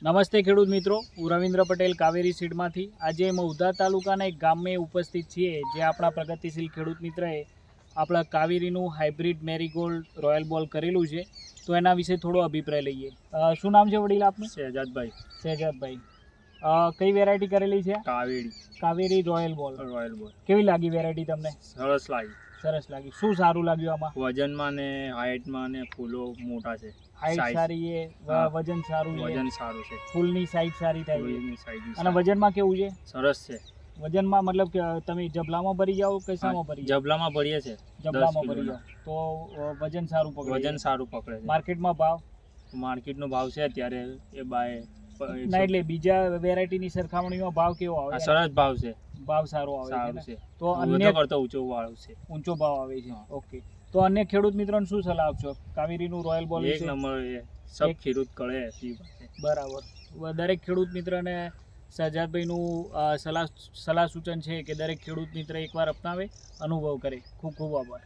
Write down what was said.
નમસ્તે ખેડૂત મિત્રો, હું રવિન્દ્ર પટેલ કાવેરી સીડમાંથી આજે મહુધા તાલુકાના એક ગામમાં ઉપસ્થિત છીએ જે આપણા પ્રગતિશીલ ખેડૂત મિત્રએ આપણા કાવેરીનું હાઇબ્રિડ મેરીગોલ્ડ રોયલ બોલ કરેલું છે, તો એના વિશે થોડો અભિપ્રાય લઈએ. શું નામ છે વડીલ આપનું? શહેજાદભાઈ. શહેજાદભાઈ, કઈ વેરાયટી કરેલી છે? કાવેરી રોયલ બોલ. કેવી લાગી વેરાયટી તમને? સરસ લાગી. શું સારું લાગ્યું આમાં? વજનમાં ને હાઇટમાં ને ફૂલો મોટા છે. હાઇટ સારી છે, વજન સારું છે, ફૂલની સાઈઝ સારી થાય અને વજનમાં કેવું છે? સરસ છે. વજનમાં મતલબ કે તમે જબલામાં ભરી જાઓ કે શામાં ભરી જાઓ? જબલામાં ભરીએ છે. જબલામાં ભરી જાઓ તો વજન સારું પકડે છે. માર્કેટમાં માર્કેટનો ભાવ છે અત્યારે એ બાય ના, એટલે બીજા વેરાયટીની સરખામણીમાં ભાવ કેવો આવે? સરસ ભાવ છે. ભાવ સારો આવે છે. તો અન્ય કરતો ઊંચો ભાવ આવે છે. ઓકે, તો અન્ય ખેડૂત મિત્રોને શું સલાહ આપશો કાવેરીનું રોયલ બોલ? એક નંબર સબ ખેડૂત કરે. બરાબર. દરેક ખેડૂત મિત્રને શહેજાદભાઈનું સલાહ સૂચન છે કે દરેક ખેડૂત મિત્ર એકવાર અપનાવે, અનુભવ કરે. ખૂબ ખૂબ આભાર.